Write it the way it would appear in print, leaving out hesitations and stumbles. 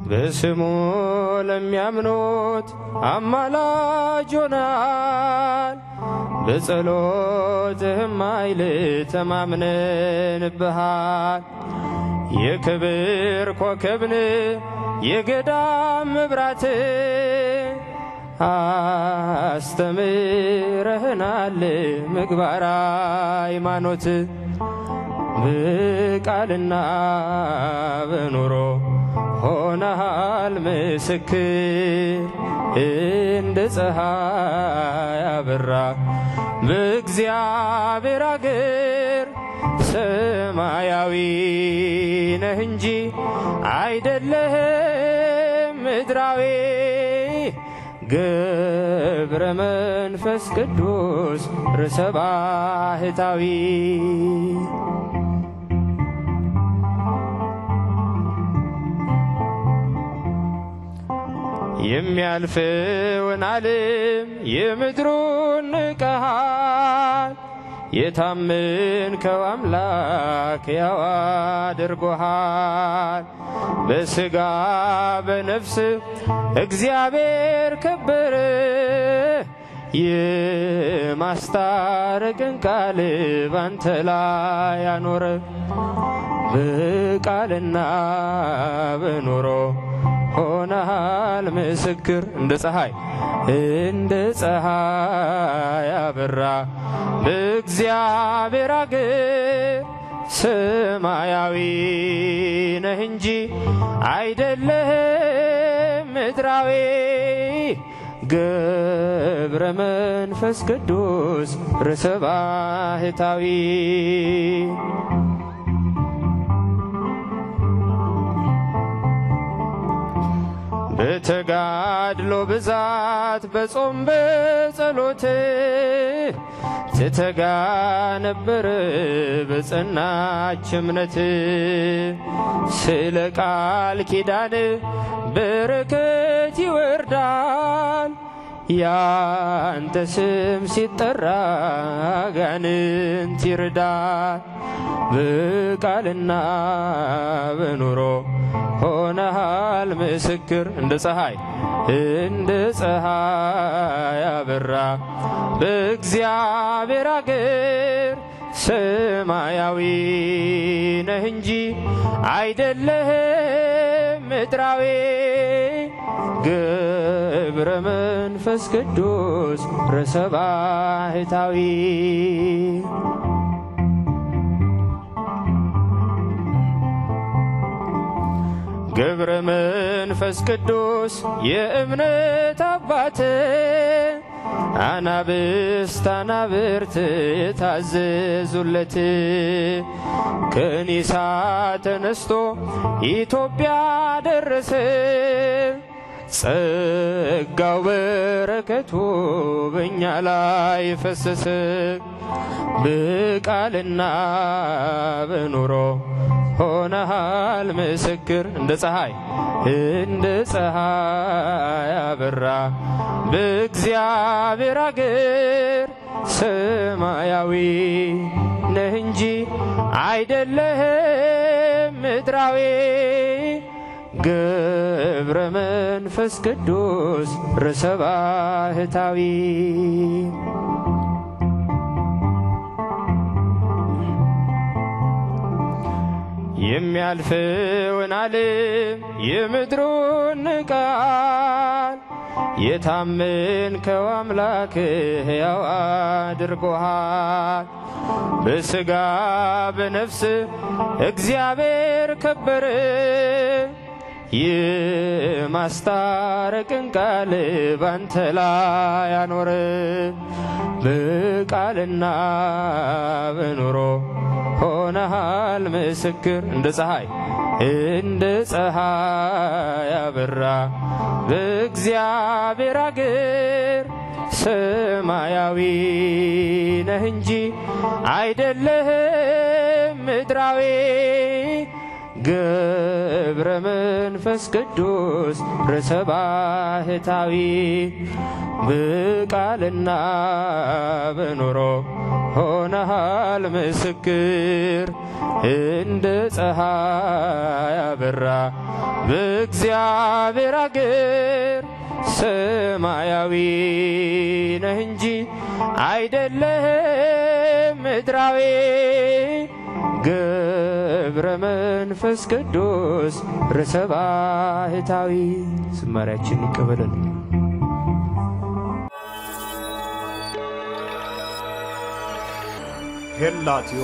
በስሙ ለሚያምኑት አማላጅ ሆነሃል። በጸሎትህም ኃይል ተማምነንብሃል። የክብር ኮከብን የገዳም መብራት አስተምረህናል ምግባረ ሃይማኖት። በቃልና በኑሮ ሆነሃል ምስክር። እንደ ፀሐይ አበራ በእግዚአብሔር አገር። ሰማያዊ ነህ እንጂ አይደለህም ምድራዊ። ገብረ መንፈስ ቅዱስ ርሰ ባህታዊ። የሚያልፈውን ዓለም የምድሩን ንቀሃል። የታመንከው አምላክ ያው አድርጎሃል። በሥጋ በነፍስ እግዚአብሔር ከበረ። የማስታረቅን ቃል ባንተ ላይ ያኖረ። በቃልና በኑሮ ሆነሃል ምስክር። እንደ ፀሐይ አበራ በእግዚአብሔር አገር። ሰማያዊ ነህ እንጂ አይደለህም ምድራዊ። ገብረ መንፈስ ቅዱስ ርሰ ባህታዊ። በተጋድሎ ብዛት በጾም በጸሎት ትተጋ ነበር በጸናች እምነት። ስለ ቃል ኪዳን በረከት ይወርዳል። ያንተ ስም ሲጠራ አጋንንት ይርዳል። በቃልና በኑሮ ሆነሃል ምስክር። እንደ ፀሐይ አበራ በእግዚአብሔር አገር። ሰማያዊ ነህ እንጂ አይደለህም ምድራዊ። ገብረ መንፈስ ቅዱስ ርሰ ባህታዊ። ገብረ መንፈስ ቅዱስ የእምነት አባት። አናብስት አናብርት የታዘዙለት። ከኒሳ ተነስቶ ኢትዮጵያ ደረሰ። ጸጋው በረከቱ በእኛ ላይ ፈሰሰ። በቃልና በኑሮ ሆነሃል ምስክር። እንደ ፀሐይ አበራ በእግዚአብሔር አገር። ሰማያዊ ነህ እንጂ አይደለህም ምድራዊ። ገብረ መንፈስ ቅዱስ ርሰ ባህታዊ። የሚያልፈውን ዓለም የምድሩን ንቀሃል። የታመንከው አምላክ ሕያው አድርጎሃል። በሥጋ በነፍስ እግዚአብሔር ከበረ። የማስታረቅን ቃል ባንተ ላይ ያኖረ። በቃልና በኑሮ ሆነሃል ምስክር። እንደ ፀሐይ አበራ በእግዚአብሔር አገር። ሰማያዊ ነህ እንጂ አይደለህም ምድራዊ። ገብረ መንፈስ ቅዱስ ርዕሰ ባህታዊ በቃልና በኑሮ ሆነሃል ምስክር እንደ ፀሐይ አበራ በእግዚአብሔር አገር ሰማያዊ ነህ እንጂ አይደለህም ምድራዊ ገብረ መንፈስ ቅዱስ ርዕሰ ባህታዊ ዝማሬያችን ይቀበልልን። ሄላትዮ